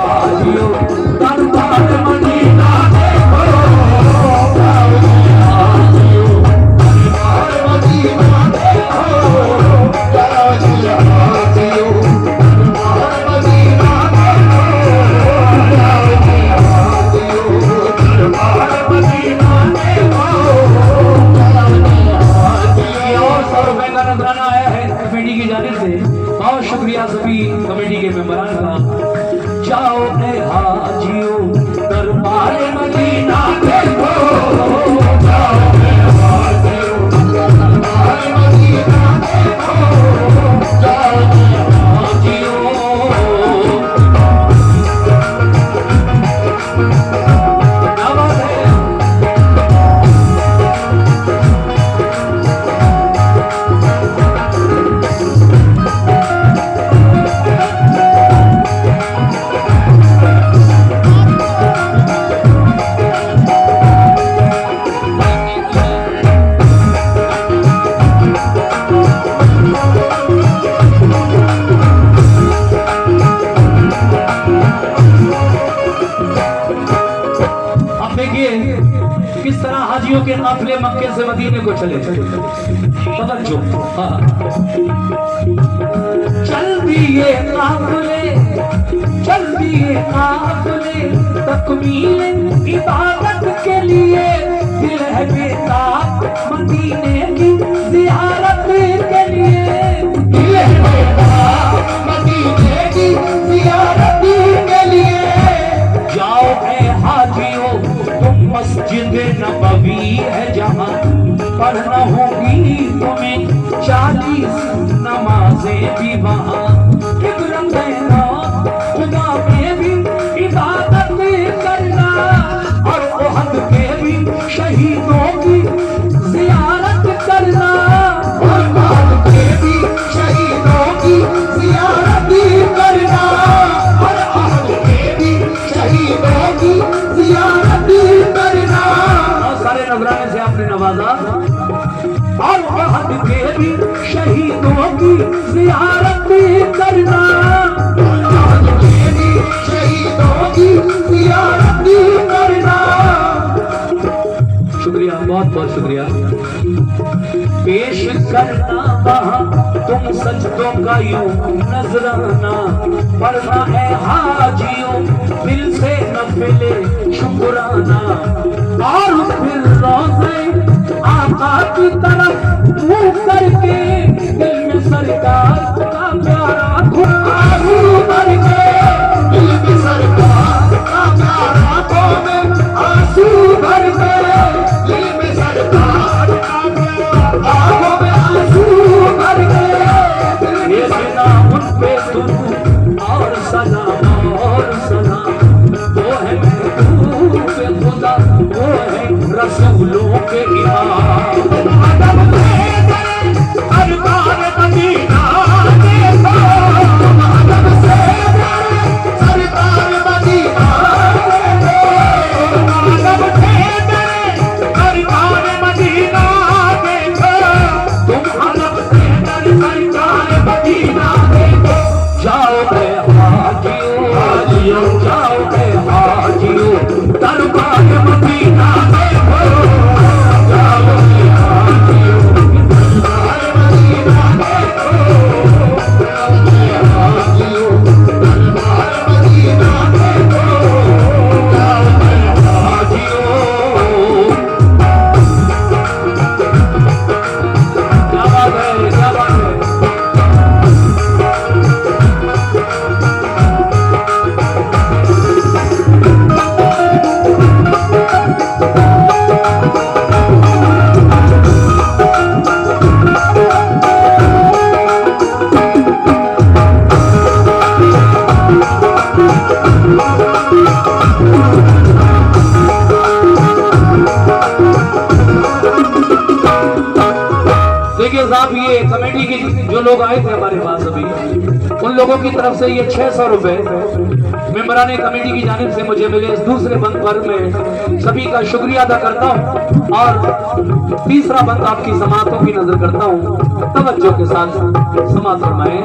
हाजियों दरबार मदीना देखो, जाओ हाजियों दरबार मदीना देखो, जाओ हाजियों दरबार मदीना देखो, जाओ हाजियों दरबार मदीना देखो, जाओ। और 100 रुपए का नजराना आया है कमेटी की जानिब से। बहुत शुक्रिया सभी कमेटी के मेंबरान का। जाओ ए हाजियों दरबार मदीना देखो, जाओ ए हाजियों दरबार मदीना देखो, जाओ ए हाजियों। क्या बात है। किस तरह हाजियों के काफिले मक्के से मदीने को चले। तवज्जो। हाँ। चल दिए काफिले, चल दिए काफिले तकमीले इबादत के लिए, दिल है बेताब मदीने की ज़ियारत के लिए, दिल है बेताब मदीने की ज़ियारत के लिए। जाओ ए हाजियों मस्जिद नबवी है जहाँ, पढ़ना होगी तुम्हें 40 नमाजें भी वहाँ। किबरम देना खुदा में भी इबादत करना, और ओहद के भी शहीदों की ज़ियारत करना, और ओहद के भी शहीदों की ज़ियारत करना, और ओहद के भी शहीदों की ज़ियारत करना। सारे नजराने से आपने नवाजा। और ओहद के भी शहीदों की ज़ियारत करना, ओहद के भी शहीदों की ज़ियारत करना। शुक्रिया, बहुत बहुत शुक्रिया। पेश करना वहाँ तुम सजदों का यूं नजराना, पढ़ना है हाजियों दिल से नफिले शुक्राना, और फिर रोज़े आका की तरफ मुँह करके दिल में सरकार का प्यारा आंसू करके, दिल में सरकार का प्यारा आंसू भरके, दिल में सरकार का प्यारा आंखों में आंसू भरके। ये बिना उन पे तुम और सलाम और सलाम, वो है महबूब खुदा, वो है रसूलों के इमाम। सरकार मदीना देखो, मादम से सरकार मदीना देखो, मादम से सरकार मदीना देखो, तुम हलफ से सरकार मदीना देखो। जाओ ए हाजियों, जाओ ए हाजियों दरबार मदीना देखो, जाओ ए हाजियों दरबार मदीना देखो, जाओ ए हाजियों दरबार मदीना देखो, जाओ ए हाजियों। क्या बात है, क्या बात है। देखिए साहब, ये कमेटी के जो लोग आए थे हमारे पास अभी, उन लोगों की तरफ से ये 600 रुपए मेंबराने कमेटी की जानिब से मुझे मिले। इस दूसरे बंद पर मैं सभी का शुक्रिया अदा करता हूँ, और तीसरा बंद आपकी समातों की नजर करता हूँ। तवज्जो के साथ समात फरमाएं।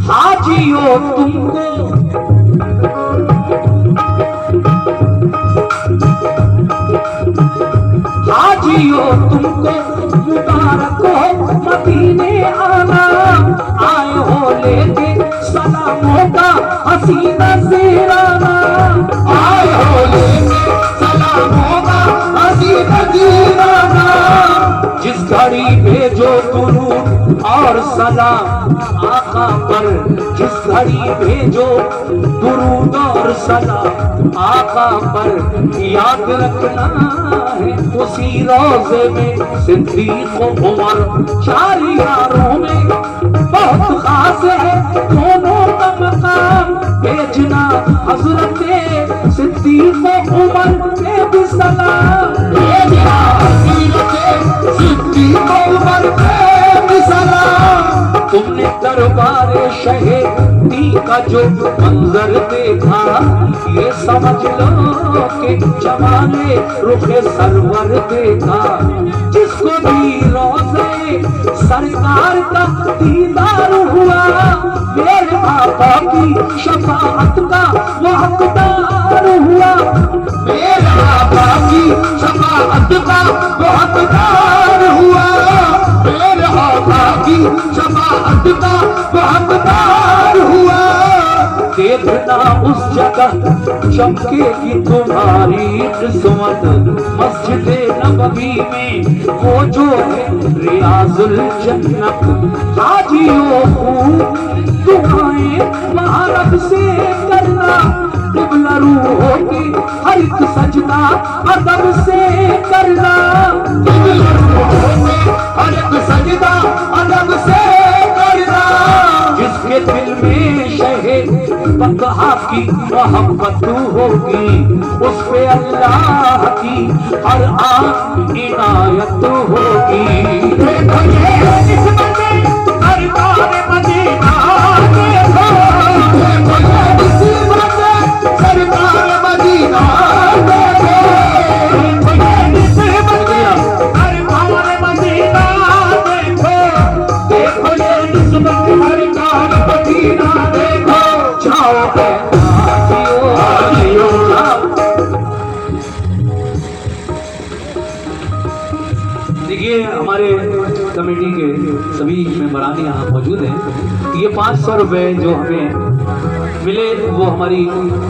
हाजियो तुमको हाजियो तुमको मुबारक हो मदीने आना, आए हो लेके सलामों का हसीना सिराना, आए हो लेके सलामों का हसीना सिराना। जिस घड़ी भेजो दुरूद और सलाम आका पर, जिस घड़ी भेजो दुरूद और सलाम आका पर, याद रखना है उसी रोजे में सिद्दीक उमर, चार यारों में बहुत खास है दोनों का मकाम, भेजना हजरत सिद्दीक उमर पे भी सलाम, भेजना हजरत सिद्दीक उमर पे भी सलाम। तुमने दरबार शहीदी का जो मंजर देखा, ये समझ लो कि जमाने रुखे सरवर देखा। जिसको भी रोज़े सरकार का दीदार हुआ, मेरे आका की शफाअत का वो हकदार हुआ, मेरे आका की शफाअत का वो हकदार हुआ, मेरे आका की शफाअत का वो हकदार हुआ। देखना उस जगह चमकेगी तुम्हारी किस्मत, मस्जिद नबवी में वो जो है रियाजुल जन्नत। हाजियों दुआएं महारब से करना, क़िबला रूहों की हर एक सजदा अदब से करना, क़िबला रूहों की हर एक सजदा अदब से करना। जिसके दिल में शहीद बतहा की मोहब्बत होगी, उस पे अल्लाह की हर आन इनायत होगी। देखो ये निस्बतें सरकार मदीना, देखो देखो ये निस्बतें सरकार मदीना, देखो देखो ये निस्बतें सरकार मदीना, देखो देखो ये निस्बतें सरकार मदीना, देखो जाओ हाजियो हाजियो। देखिए हमारे कमेटी के सभी मेंबरान यहाँ मौजूद हैं। ये 500 रुपए जो हमें मिले वो हमारी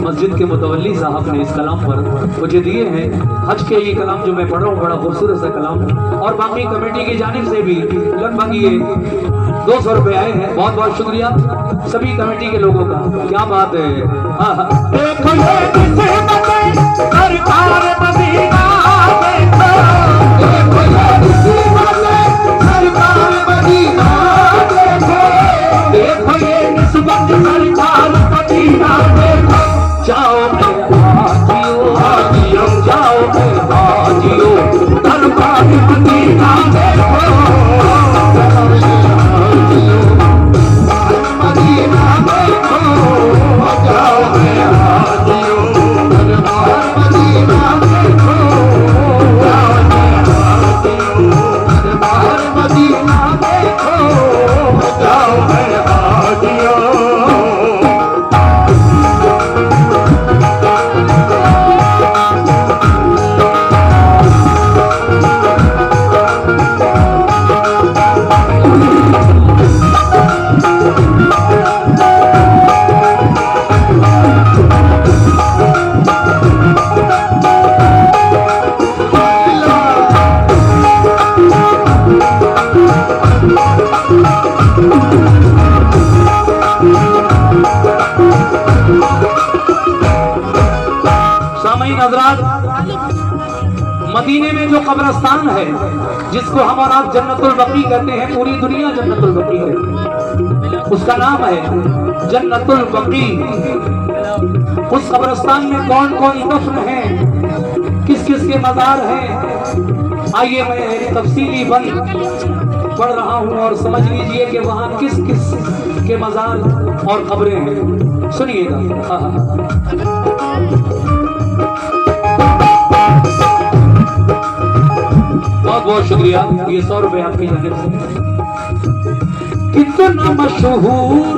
मस्जिद के मुतवल्ली साहब ने इस कलाम पर मुझे दिए हैं। हज के ये कलाम जो मैं पढ़ रहा हूँ बड़ा खूबसूरत सा कलाम, और बाकी कमेटी की जानिब से भी लगभग ये 200 रुपए आए हैं। बहुत बहुत शुक्रिया सभी कमेटी के लोगों का, क्या बात है। देखो ये सरकार मदीना, देखो देखो ये सरकार मदीना, देखो देखो ये निस्बत सरकार मदीना, देखो जाओ हाजियो हाजियो, जाओ हाजियो सरकार मदीना, देखो मदीने में जो कब्रिस्तान है जिसको हम और आप जन्नतुल बकी कहते हैं, पूरी दुनिया जन्नतुल बकी कहती है, उसका नाम है जन्नतुल बकी। उस कब्रिस्तान में कौन कौन दफन है, किस किस के मजार हैं, आइए मैं तफसीली बंद पढ़ रहा हूँ और समझ लीजिए कि वहाँ किस किस के मजार और खबरें हैं। सुनिएगा। बहुत बहुत शुक्रिया, ये 100 रुपए आपकी जानिब से। कितना मशहूर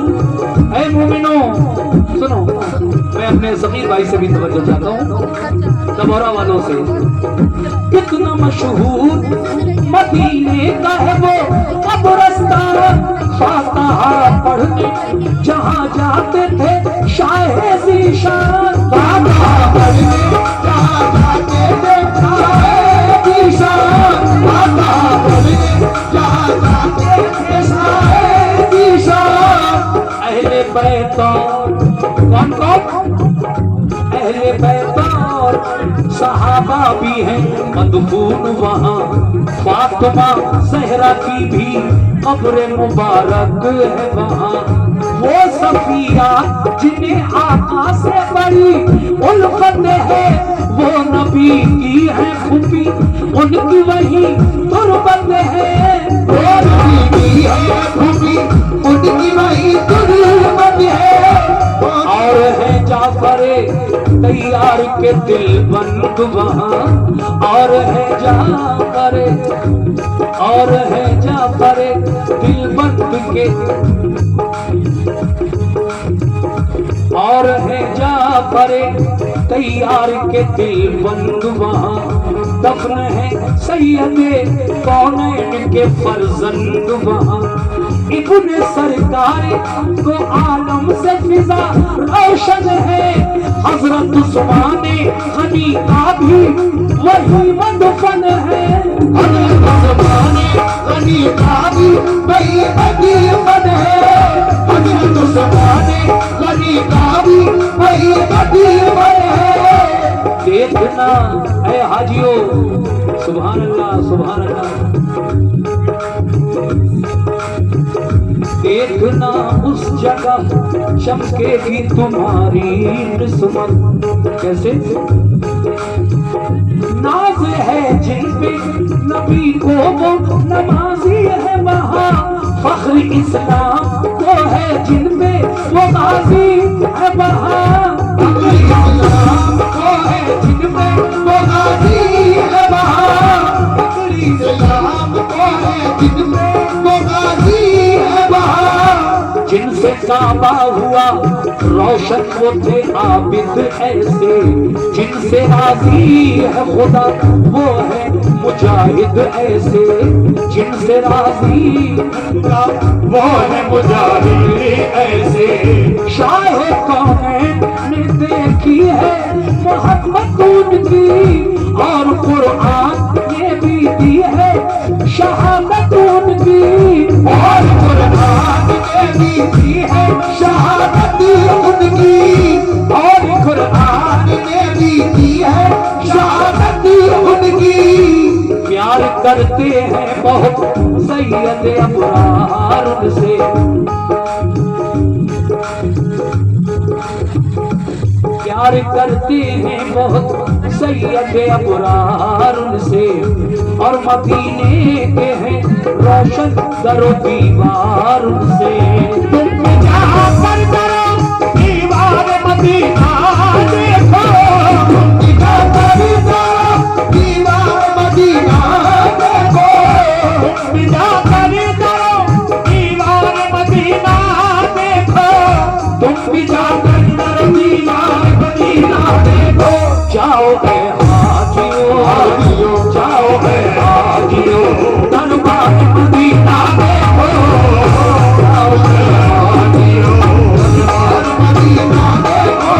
है मोमिनो, सुनो मैं अपने समीर भाई से भी तवज्जो चाहता हूँ, तबोरा वालों से। कितना मशहूर मदीने का है वो अब रास्ता, फातिहा पढ़ने जहाँ जाते थे शाहे ज़ीशान, फातिहा पढ़ने जहाँ जाते थे शाहे ज़ीशान, फातिहा पढ़ने जहाँ जाते थे शाहे ज़ीशान। अहले बैत कौन कौन, अहले बैत और सहाबा भी हैं मदफून वहाँ, फातिमा ज़हरा की भी कब्र मुबारक है वहाँ। वो सफिया जिन्हें आका से बड़ी उल्फत है, वो नबी की है फूफी उनकी वही तुरबत है, वो नबी की है फूफी उनकी वही तुरबत है। और है जाफरे तैयार के दिल बंद वहाँ, और है जाफरे, और है जाफरे दिल बंद के, और है जाफरे तैयार के दिल बंद वहाँ। दफन है सैयदे कौनैन के फर्जंद वहाँ। इब्ने सरकार को आलम से फिजा रोशन है, हजरत उस्माने गनी का भी वही मदफन है, हजरत उस्माने गनी का भी वही मदफन है, हजरत उस्माने गनी का भी वही मदफन है। देखना ऐ हाजियो, सुभान अल्लाह सुभान अल्लाह, देखना उस जगह चमकेगी तुम्हारी किस्मत। कैसे? नाज है जिन पे नबी को वो नमाजी है वहाँ, फख्र इस्लाम को है जिन पे वो गाजी है वहाँ, फख्र इस्लाम को है जिन पे वो गाजी है वहाँ, फख्र इस्लाम को है जिन पे वो गाजी है वहाँ। जिनसे काबा हुआ रोशन वो थे आबिद ऐसे, जिनसे राजी है खुदा वो है मुजाहिद ऐसे, जिनसे राजी वो है मुजाहिद ऐसे। शाह कौनैन ने देखी है मोहब्बत उनकी, और कुरान ने भी दी है शहादत उनकी, और कुरान ने भी दी है शहादत उनकी, और कुरान ने भी दी है शहादत उनकी। प्यार करते हैं बहुत सैयद अबरार उनसे, प्यार करते हैं बहुत सैयद अबरार उनसे, और मदीने के हैं रोशन दरो दीवार उनसे। तुम जहाँ पर करो दीवार मदीना देखो, तुम जहाँ पर करो दीवार मदीना देखो, तुम जहाँ पर करो दीवार मदीना देखो, तुम भी जाकर करो दीवार मदीना देखो। जाओ ए हाजियो हाजियो, जाओ ए हाजियो दरबार मदीना देखो, जाओ ए हाजियो दरबार मदीना देखो,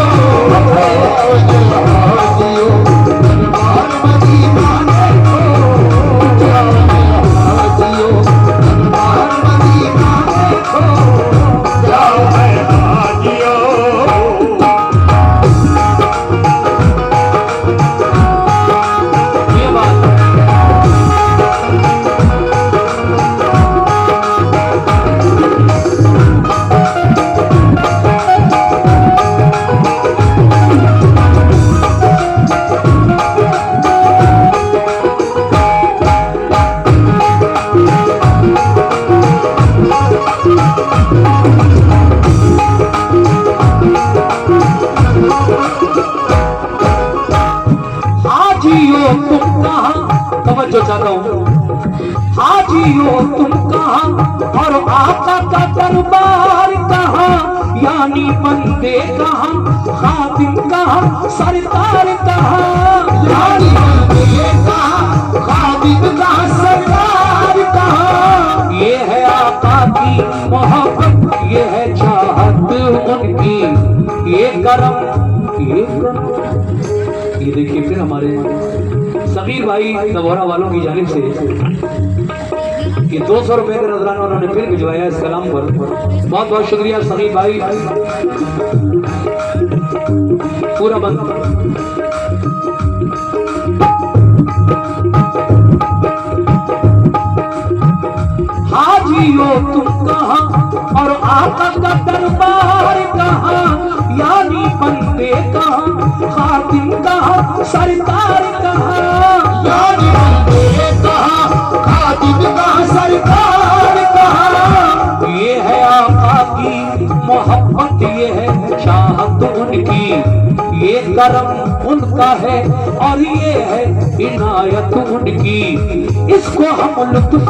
जाओ ए हाजियो दरबार मदीना देखो, जाओ ए हाजियो दरबार मदीना देखो, जाओ ए हाजियो। तवज्जो चाहता हूँ। हाजियो तुम कहाँ और आका का दरबार कहाँ, यानी बंदे कहाँ, खादिम कहाँ, सरकार कहाँ, यानी बंदे कहाँ, खादिम कहाँ, सरकार कहाँ। ये है आका की मोहब्बत, ये है चाहत उनकी, ये करम, ये करम। ये देखिए फिर हमारे समीर भाई नवोरा वालों की जानिब से ये 200 रुपए का नजराना उन्होंने फिर भिजवाया इस कलाम पर। बहुत बहुत शुक्रिया समीर भाई। पूरा बंद। हाजियो तुम कहाँ और आका का दरबार कहाँ, यानी बंदे कहाँ, खातिम कहाँ, सरकार कहाँ, यानी बंदे कहाँ, खातिम कहाँ, सरकार कहाँ। ये है आका की मोहब्बत, ये है चाहत उनकी, ये करम उनका है और ये है इनायत उनकी। इसको हम लुत्फ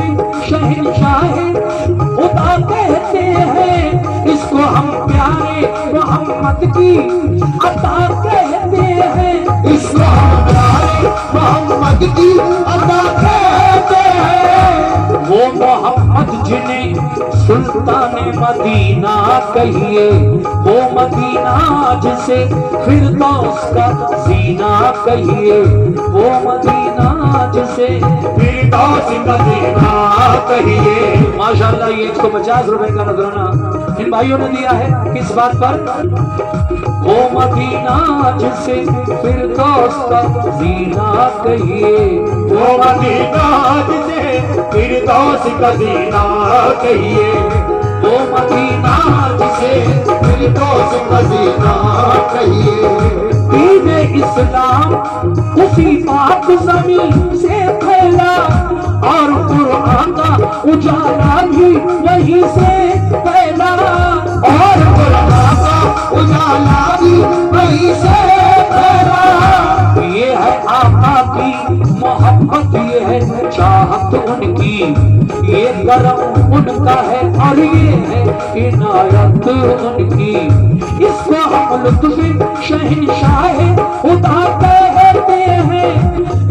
शहंशाहे खुदा कहते हैं, इसको हम प्यारे मोहम्मद की अता कहते हैं, इसको हम प्यारे मोहम्मद की अता कहते हैं। वो मोहम्मद जिन्हें सुल्तान मदीना कहिए, वो मदीना जिसे फिरदौस का जीना कहिए, वो मदीना जिसे फिरदौस का जीना कहिए। माशाअल्लाह ये 150 रुपए का नजराना इन भाइयों ने दिया है। किस बात पर? वो मदीना जिसे फिरदौस का जीना कहिए, वो मदीना जिसे फिरदौस का जीना कहिए, वो मदीना जिसे फिरदौस का जीना कहिए। दीन इस्लाम उसी पाक ज़मीन से फैला और कुरान का उजाला भी वहीं से फैला, और कुरान का उजाला भी वहीं से फैला। ये है आका की मोहब्बत, ये है चाहत उनकी, ये करम उनका है और ये है इनायत उनकी। इसको हम लुत्फ शहंशाहे खुदा कहते हैं,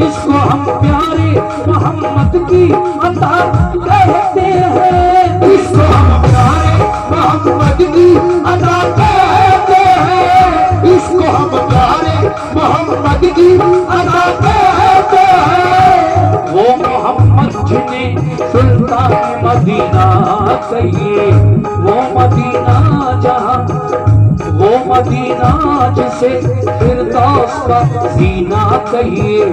इसको हम प्यारे मोहम्मद की अता कहते हैं, इसको हम प्यारे मोहम्मद की अता कहते हैं, इसको हम प्यारे मोहम्मद की अता कहते हैं। वो मोहम्मद जिन्हें सुल्तान मदीना कहिए, वो मदीना जहाँ, वो मदीना जिसे फिरदौस का जीना कहिए।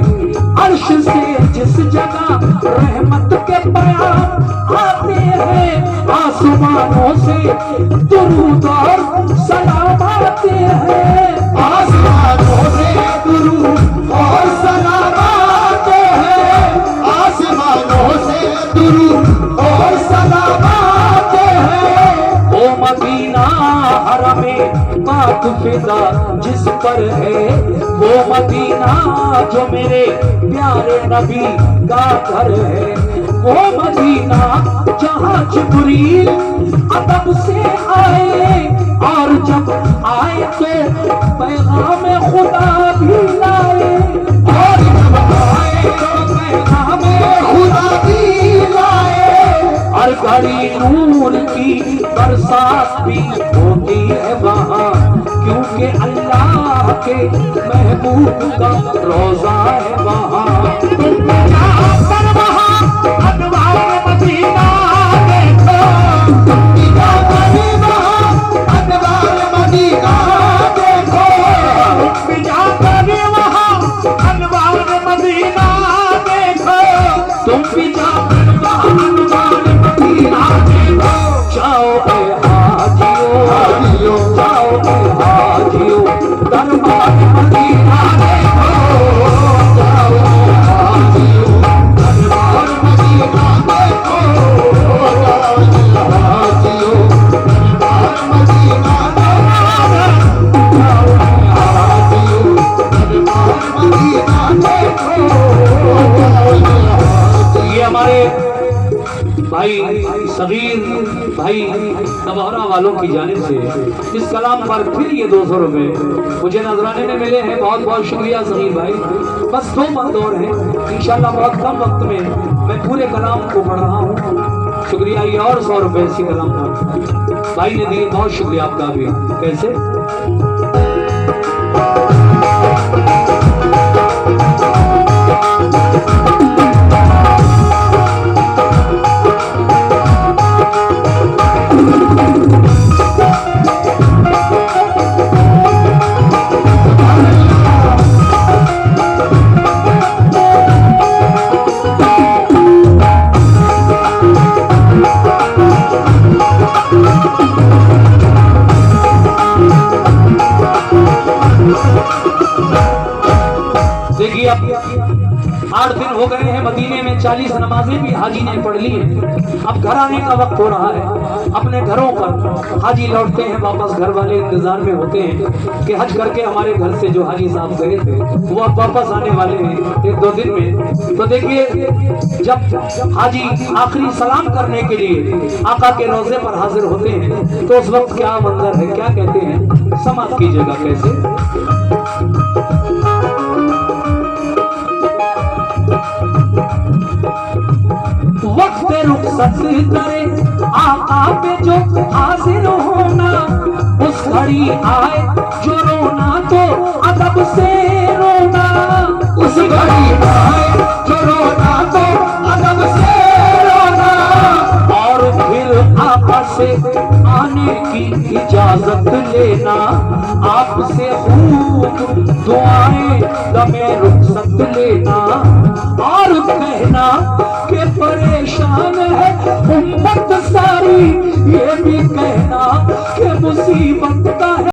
अर्श से जिस जगह रहमत के बयान आते हैं, आसमानों से दुरूद और सलाम आते हैं, आसमानों से दुरूद और सलाम आते हैं, आसमानों से दुरूद और सलाम आते हैं। वो मदीना हरमे पाक फिदा जिस पर है, वो मदीना जो मेरे प्यारे नबी का घर है, वो मदीना जहाँ जिब्रील अदब से आए और जब आए तो पैगाम खुदा भी लाए, और जब आए तो पैगाम खुदा भी लाए। और घड़ी नूर की बरसात भी होती है वहाँ, क्योंकि अल्लाह के महबूब का रोजा है वहाँ। तुम जाकर वहाँ अनवार मदीना देखो, तुम जाकर वहाँ अनवार मदीना देखो, तुम जाकर वहाँ अनवार मदीना देखो, तुम भी जाकर वहाँ अनवार मदीना देखो। जाओ ए हाजियो, जाओ ए हाजियो, दरबार मदीना देखो। भाई सगीर भाई तबहरा वालों की जानिब से इस कलाम पर फिर ये 200 रुपए मुझे नजराने में मिले हैं। बहुत बहुत शुक्रिया सगीर भाई। बस 2 बंद और हैं, इंशाल्लाह बहुत कम वक्त में मैं पूरे कलाम को पढ़ रहा हूँ। शुक्रिया। ये और 100 रुपए इसी कलाम पर भाई ने दिए, बहुत शुक्रिया आपका भी। कैसे देखिए, अब 8 दिन हो गए हैं मदीने में, 40 नमाजें भी हाजी ने पढ़ ली है। अब घर आने का वक्त हो रहा है। अपने घरों पर हाजी लौटते हैं वापस, घर वाले इंतजार में होते हैं कि हज करके हमारे घर से जो हाजी साहब गए थे वो अब वापस आने वाले हैं 1-2 दिन में। तो देखिए, जब हाजी आखिरी सलाम करने के लिए आका के रोजे पर हाजिर होते हैं तो उस वक्त क्या मंजर है, क्या कहते हैं, समाप्त कीजिएगा। कैसे वक्त रुखसत करे आका पे जो हाजिर होना, उस घड़ी आए जो रोना तो अदब से रोना, उस घड़ी आए जो रोना तो अदब से रोना। और फिर आका से आने की इजाजत लेना, आपसे खूब दुआएं दमे रुखसत लेना, और कहना कि परेशान है उम्मत सारी, ये भी कहना कि मुसीबत का है।